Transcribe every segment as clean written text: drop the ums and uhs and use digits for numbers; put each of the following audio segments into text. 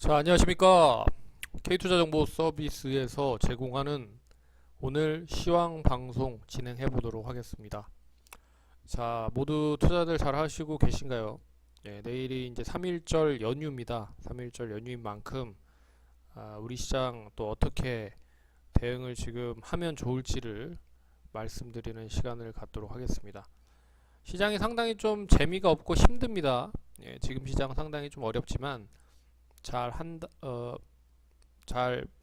자, 안녕하십니까. K투자정보 서비스에서 제공하는 오늘 시황 방송 진행해 보도록 하겠습니다. 자, 모두 투자들 잘 하시고 계신가요? 네, 내일이 이제 3.1절 연휴입니다. 3.1절 연휴인 만큼 우리 시장 또 어떻게 대응을 지금 하면 좋을지를 말씀드리는 시간을 갖도록 하겠습니다. 시장이 상당히 좀 재미가 없고 힘듭니다. 지금 시장 상당히 좀 어렵지만 잘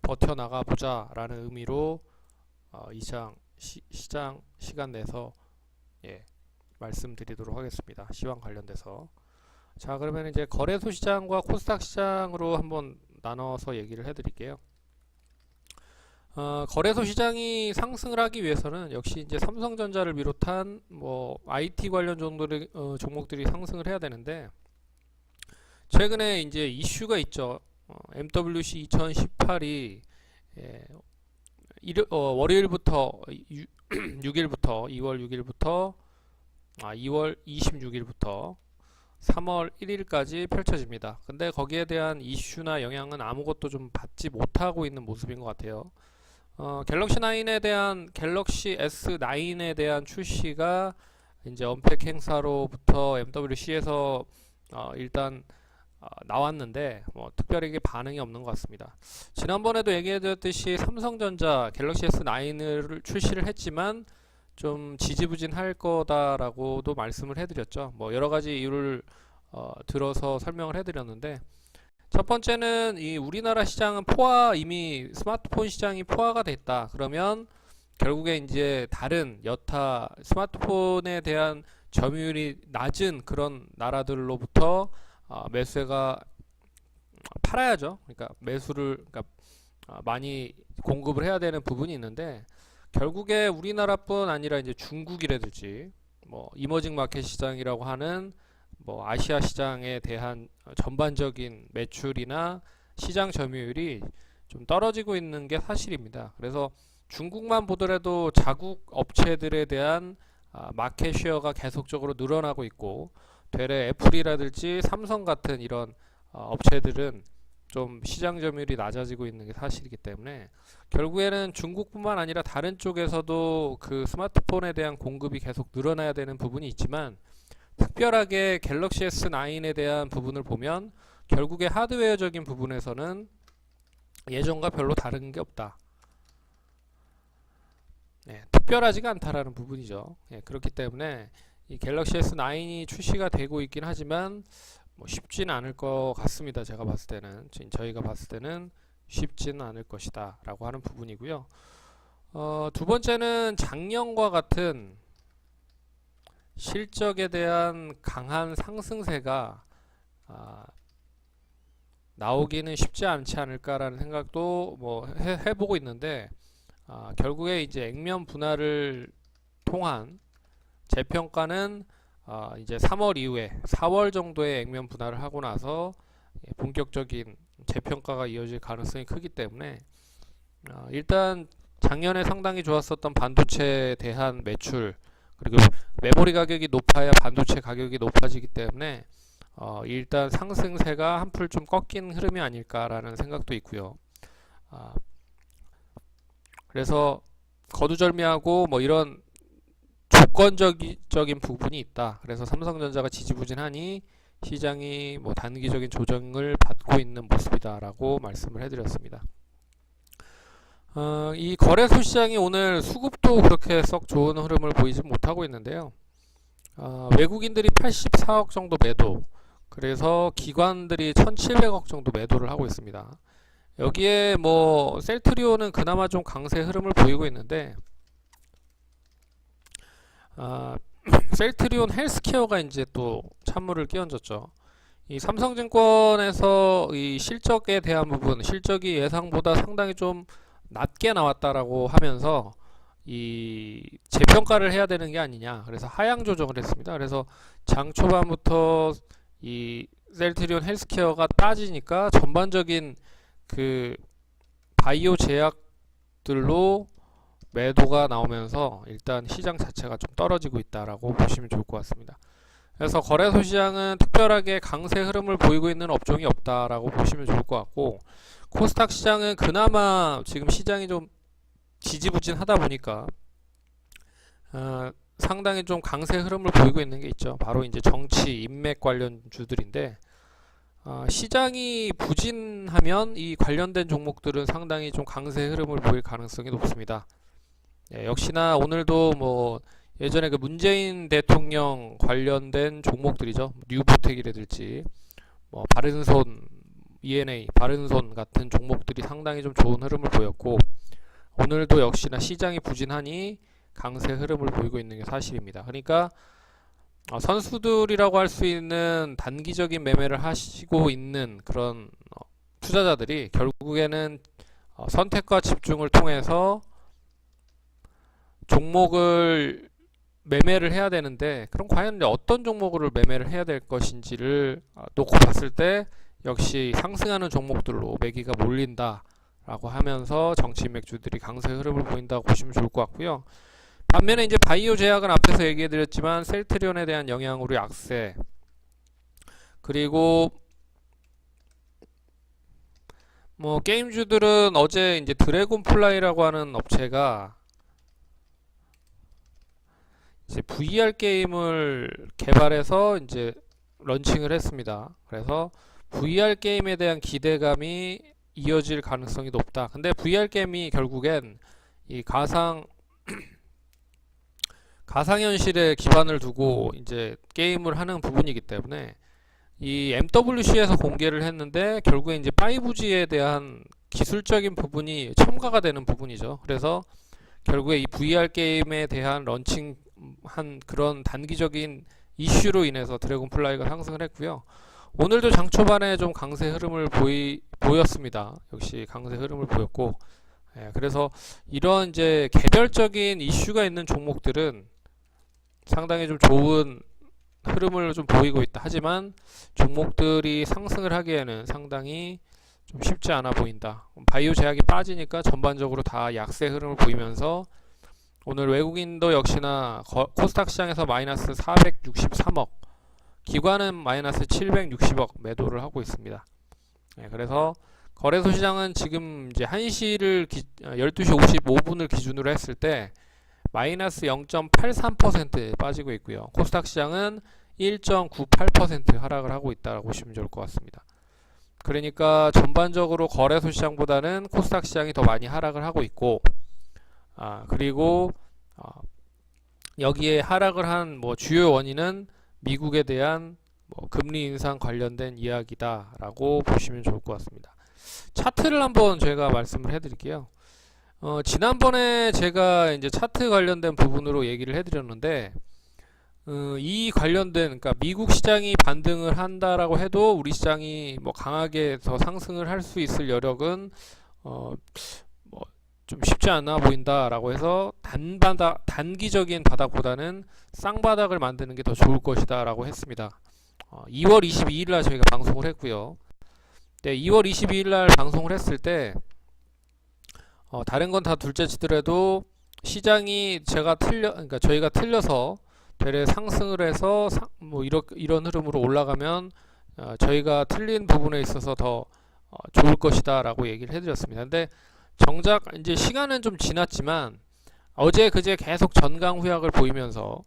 버텨나가 보자 라는 의미로 시장 시간 내서 말씀드리도록 하겠습니다. 시황 관련돼서. 자, 그러면 이제 거래소 시장과 코스닥 시장으로 한번 나눠서 얘기를 해드릴게요. 거래소 시장이 상승을 하기 위해서는 역시 이제 삼성전자를 비롯한 뭐 IT 관련 종목들이 상승을 해야 되는데, 최근에 이제 이슈가 있죠. MWC 2018이 월요일부터 6일부터 2월 6일부터 2월 26일부터 3월 1일까지 펼쳐집니다. 근데 거기에 대한 이슈나 영향은 아무것도 좀 받지 못하고 있는 모습인 것 같아요. 갤럭시 S9에 대한 출시가 이제 언팩 행사로부터 MWC에서 일단 나왔는데 뭐 특별하게 반응이 없는 것 같습니다. 지난번에도 얘기해드렸듯이 삼성전자 갤럭시 S9을 출시를 했지만 좀 지지부진할 거다라고도 말씀을 해드렸죠. 뭐 여러가지 이유를 들어서 설명을 해드렸는데, 첫 번째는 이 우리나라 시장은 이미 스마트폰 시장이 포화가 됐다. 그러면 결국에 이제 다른 여타 스마트폰에 대한 점유율이 낮은 그런 나라들로부터 매수가 팔아야죠. 그러니까 많이 공급을 해야 되는 부분이 있는데, 결국에 우리나라뿐 아니라 이제 중국이라든지 뭐 이머징 마켓 시장이라고 하는 뭐 아시아 시장에 대한 전반적인 매출이나 시장 점유율이 좀 떨어지고 있는 게 사실입니다. 그래서 중국만 보더라도 자국 업체들에 대한 마켓 쉐어가 계속적으로 늘어나고 있고, 되레 애플이라든지 삼성 같은 이런 업체들은 좀 시장 점유율이 낮아지고 있는 게 사실이기 때문에, 결국에는 중국뿐만 아니라 다른 쪽에서도 그 스마트폰에 대한 공급이 계속 늘어나야 되는 부분이 있지만, 특별하게 갤럭시 S9에 대한 부분을 보면 결국에 하드웨어적인 부분에서는 예전과 별로 다른 게 없다. 특별하지가 않다라는 부분이죠. 그렇기 때문에 이 갤럭시 S9이 출시가 되고 있긴 하지만 뭐 쉽지는 않을 것 같습니다. 저희가 봤을 때는 쉽지는 않을 것이다 라고 하는 부분이고요. 두 번째는 작년과 같은 실적에 대한 강한 상승세가 나오기는 쉽지 않지 않을까라는 생각도 뭐 해보고 있는데, 결국에 이제 액면 분할을 통한 재평가는 이제 3월 이후에 4월 정도에 액면 분할을 하고 나서 본격적인 재평가가 이어질 가능성이 크기 때문에, 일단 작년에 상당히 좋았었던 반도체에 대한 매출, 그리고 메모리 가격이 높아야 반도체 가격이 높아지기 때문에 일단 상승세가 한풀 좀 꺾인 흐름이 아닐까라는 생각도 있고요. 그래서 거두절미하고 뭐 이런 조건적인 부분이 있다. 그래서 삼성전자가 지지부진하니 시장이 뭐 단기적인 조정을 받고 있는 모습이다라고 말씀을 해드렸습니다. 이 거래소 시장이 오늘 수급도 그렇게 썩 좋은 흐름을 보이지 못하고 있는데요. 외국인들이 84억 정도 매도, 그래서 기관들이 1700억 정도 매도를 하고 있습니다. 여기에 뭐 셀트리온은 그나마 좀 강세 흐름을 보이고 있는데, 셀트리온 헬스케어가 이제 또 찬물을 끼얹었죠. 이 삼성증권에서 이 실적에 대한 부분, 실적이 예상보다 상당히 좀 낮게 나왔다라고 하면서 이 재평가를 해야 되는 게 아니냐, 그래서 하향 조정을 했습니다. 그래서 장 초반부터 이 셀트리온 헬스케어가 빠지니까 전반적인 그 바이오 제약들로 매도가 나오면서 일단 시장 자체가 좀 떨어지고 있다라고 보시면 좋을 것 같습니다. 그래서 거래소 시장은 특별하게 강세 흐름을 보이고 있는 업종이 없다라고 보시면 좋을 것 같고, 코스닥 시장은 그나마 지금 시장이 좀 지지부진하다 보니까 상당히 좀 강세 흐름을 보이고 있는 게 있죠. 바로 이제 정치, 인맥 관련 주들인데, 시장이 부진하면 이 관련된 종목들은 상당히 좀 강세 흐름을 보일 가능성이 높습니다. 예, 역시나 오늘도 뭐 예전에 그 문재인 대통령 관련된 종목들이죠. 뉴보텍이라든지 뭐 바른손, ENA, 바른손 같은 종목들이 상당히 좀 좋은 흐름을 보였고, 오늘도 역시나 시장이 부진하니 강세 흐름을 보이고 있는 게 사실입니다. 그러니까 선수들이라고 할 수 있는 단기적인 매매를 하시고 있는 그런 투자자들이 결국에는 선택과 집중을 통해서 종목을 매매를 해야 되는데, 그럼 과연 어떤 종목을 매매를 해야 될 것인지를 놓고 봤을 때 역시 상승하는 종목들로 매기가 몰린다 라고 하면서 정치 맥주들이 강세 흐름을 보인다고 보시면 좋을 것 같고요. 반면에 이제 바이오 제약은 앞에서 얘기해 드렸지만 셀트리온에 대한 영향으로 약세, 그리고 뭐 게임주들은 어제 이제 드래곤플라이라고 하는 업체가 이제 VR 게임을 개발해서 이제 런칭을 했습니다. 그래서 VR 게임에 대한 기대감이 이어질 가능성이 높다. 근데 VR 게임이 결국엔 이 가상현실에 기반을 두고 이제 게임을 하는 부분이기 때문에 이 MWC에서 공개를 했는데 결국에 이제 5G에 대한 기술적인 부분이 첨가가 되는 부분이죠. 그래서 결국에 이 VR 게임에 대한 런칭한 그런 단기적인 이슈로 인해서 드래곤플라이가 상승을 했고요. 오늘도 장 초반에 좀 강세 흐름을 보였습니다. 역시 강세 흐름을 보였고, 그래서 이런 이제 개별적인 이슈가 있는 종목들은 상당히 좀 좋은 흐름을 좀 보이고 있다. 하지만 종목들이 상승을 하기에는 상당히 좀 쉽지 않아 보인다. 바이오 제약이 빠지니까 전반적으로 다 약세 흐름을 보이면서 오늘 외국인도 역시나 코스닥 시장에서 마이너스 463억, 기관은 마이너스 760억 매도를 하고 있습니다. 그래서 거래소 시장은 지금 이제 1시를 12시 55분을 기준으로 했을 때 마이너스 0.83% 빠지고 있고요. 코스닥 시장은 1.98% 하락을 하고 있다고 보시면 좋을 것 같습니다. 그러니까 전반적으로 거래소 시장보다는 코스닥 시장이 더 많이 하락을 하고 있고, 그리고 여기에 하락을 한 뭐 주요 원인은 미국에 대한 뭐 금리 인상 관련된 이야기다라고 보시면 좋을 것 같습니다. 차트를 한번 제가 말씀을 해드릴게요. 지난번에 제가 이제 차트 관련된 부분으로 얘기를 해드렸는데, 이 관련된, 그러니까 미국 시장이 반등을 한다라고 해도 우리 시장이 뭐 강하게 더 상승을 할 수 있을 여력은 뭐 좀 쉽지 않아 보인다라고 해서 단기적인 바닥보다는 쌍바닥을 만드는 게 더 좋을 것이다라고 했습니다. 2월 22일 날 저희가 방송을 했고요. 네, 2월 22일 날 방송을 했을 때 다른 건 다 둘째 치더라도 시장이 그러니까 저희가 틀려서 되레 상승을 해서 뭐 이런 흐름으로 올라가면 저희가 틀린 부분에 있어서 더 좋을 것이다라고 얘기를 해드렸습니다. 근데 정작 이제 시간은 좀 지났지만 어제 그제 계속 전강 후약을 보이면서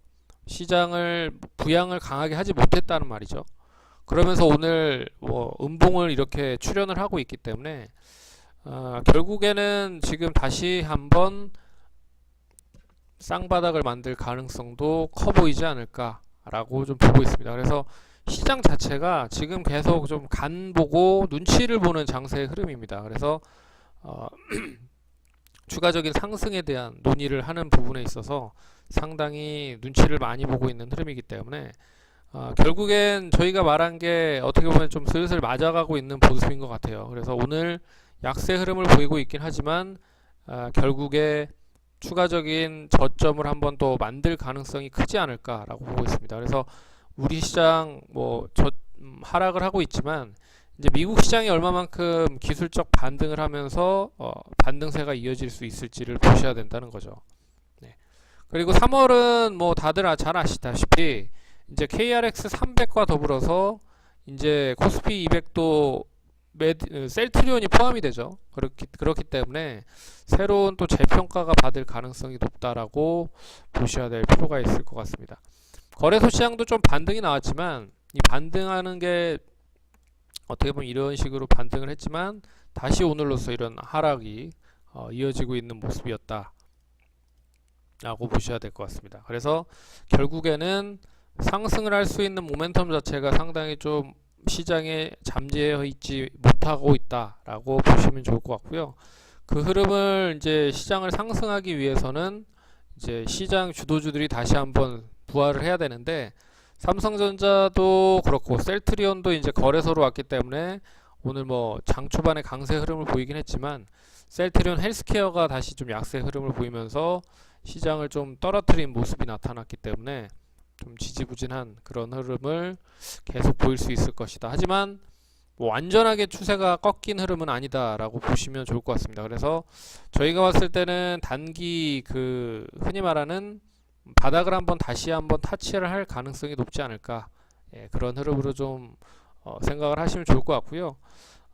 시장을 부양을 강하게 하지 못했다는 말이죠. 그러면서 오늘 뭐 음봉을 이렇게 출현을 하고 있기 때문에 결국에는 지금 다시 한번 쌍바닥을 만들 가능성도 커 보이지 않을까라고 좀 보고 있습니다. 그래서 시장 자체가 지금 계속 좀 간 보고 눈치를 보는 장세의 흐름입니다. 그래서 추가적인 상승에 대한 논의를 하는 부분에 있어서 상당히 눈치를 많이 보고 있는 흐름이기 때문에 결국엔 저희가 말한 게 어떻게 보면 좀 슬슬 맞아가고 있는 모습인 것 같아요. 그래서 오늘 약세 흐름을 보이고 있긴 하지만 결국에 추가적인 저점을 한번 또 만들 가능성이 크지 않을까라고 보고 있습니다. 그래서 우리 시장 뭐 하락을 하고 있지만 이제 미국 시장이 얼마만큼 기술적 반등을 하면서 반등세가 이어질 수 있을지를 보셔야 된다는 거죠. 네. 그리고 3월은 뭐 다들 잘 아시다시피 이제 KRX 300과 더불어서 이제 코스피 200도 셀트리온이 포함이 되죠. 그렇기 때문에 새로운 또 재평가가 받을 가능성이 높다라고 보셔야 될 필요가 있을 것 같습니다. 거래소 시장도 좀 반등이 나왔지만 이 반등하는 게 어떻게 보면 이런 식으로 반등을 했지만 다시 오늘로서 이런 하락이 이어지고 있는 모습이었다 라고 보셔야 될 것 같습니다. 그래서 결국에는 상승을 할 수 있는 모멘텀 자체가 상당히 좀 시장에 잠재해 있지 못하고 있다라고 보시면 좋을 것 같고요. 그 흐름을 이제 시장을 상승하기 위해서는 이제 시장 주도주들이 다시 한번 부활을 해야 되는데, 삼성전자도 그렇고 셀트리온도 이제 거래소로 왔기 때문에 오늘 뭐 장 초반에 강세 흐름을 보이긴 했지만 셀트리온 헬스케어가 다시 좀 약세 흐름을 보이면서 시장을 좀 떨어뜨린 모습이 나타났기 때문에 좀 지지부진한 그런 흐름을 계속 보일 수 있을 것이다. 하지만 뭐 완전하게 추세가 꺾인 흐름은 아니다라고 보시면 좋을 것 같습니다. 그래서 저희가 봤을 때는 단기 그 흔히 말하는 바닥을 한번 다시 한번 타치를 할 가능성이 높지 않을까, 그런 흐름으로 좀 생각을 하시면 좋을 것 같고요.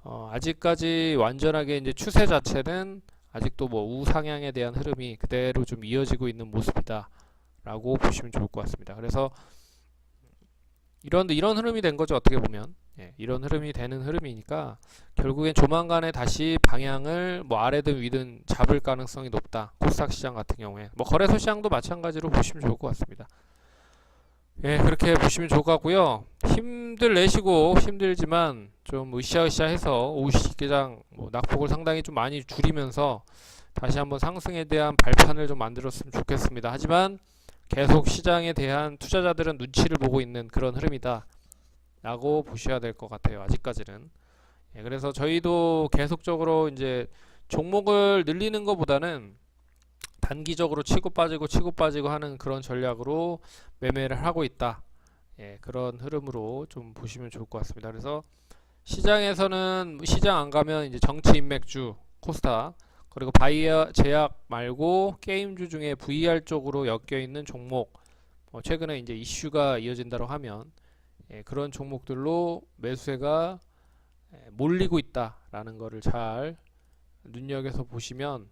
아직까지 완전하게 이제 추세 자체는 아직도 뭐 우상향에 대한 흐름이 그대로 좀 이어지고 있는 모습이다 라고 보시면 좋을 것 같습니다. 그래서 이런 흐름이 된 거죠. 어떻게 보면 이런 흐름이 되는 흐름이니까 결국엔 조만간에 다시 방향을 뭐 아래든 위든 잡을 가능성이 높다. 코스닥 시장 같은 경우에 뭐 거래소 시장도 마찬가지로 보시면 좋을 것 같습니다. 그렇게 보시면 좋을 것 같고요. 힘들 내시고 힘들지만 좀 으쌰으쌰해서 오후 시기장 뭐 낙폭을 상당히 좀 많이 줄이면서 다시 한번 상승에 대한 발판을 좀 만들었으면 좋겠습니다. 하지만 계속 시장에 대한 투자자들은 눈치를 보고 있는 그런 흐름이다 라고 보셔야 될 것 같아요. 아직까지는. 그래서 저희도 계속적으로 이제 종목을 늘리는 것보다는 단기적으로 치고 빠지고 하는 그런 전략으로 매매를 하고 있다. 그런 흐름으로 좀 보시면 좋을 것 같습니다. 그래서 시장에서는 시장 안 가면 이제 정치 인맥주 코스닥, 그리고 바이오 제약 말고 게임주 중에 VR 쪽으로 엮여 있는 종목, 최근에 이제 이슈가 이어진다고 하면 그런 종목들로 매수세가 몰리고 있다라는 거를 잘 눈여겨서 보시면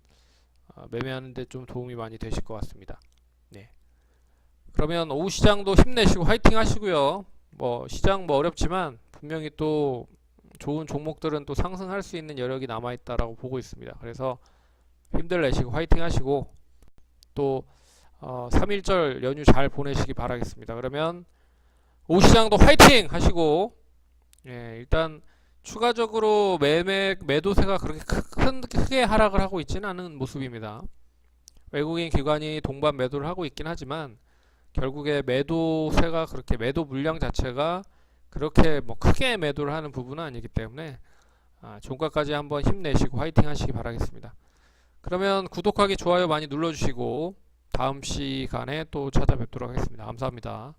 매매하는 데 좀 도움이 많이 되실 것 같습니다. 그러면 오후 시장도 힘내시고 화이팅 하시고요. 뭐 시장 뭐 어렵지만 분명히 또 좋은 종목들은 또 상승할 수 있는 여력이 남아있다라고 보고 있습니다. 그래서 힘들 내시고 화이팅 하시고 또 3.1절 연휴 잘 보내시기 바라겠습니다. 그러면 오후 시장도 화이팅 하시고, 일단 추가적으로 매도세가 그렇게 크게 하락을 하고 있지는 않은 모습입니다. 외국인 기관이 동반 매도를 하고 있긴 하지만 결국에 매도세가 그렇게 매도 물량 자체가 그렇게 뭐 크게 매도를 하는 부분은 아니기 때문에 종가까지 한번 힘내시고 화이팅 하시기 바라겠습니다. 그러면 구독하기 좋아요 많이 눌러주시고 다음 시간에 또 찾아뵙도록 하겠습니다. 감사합니다.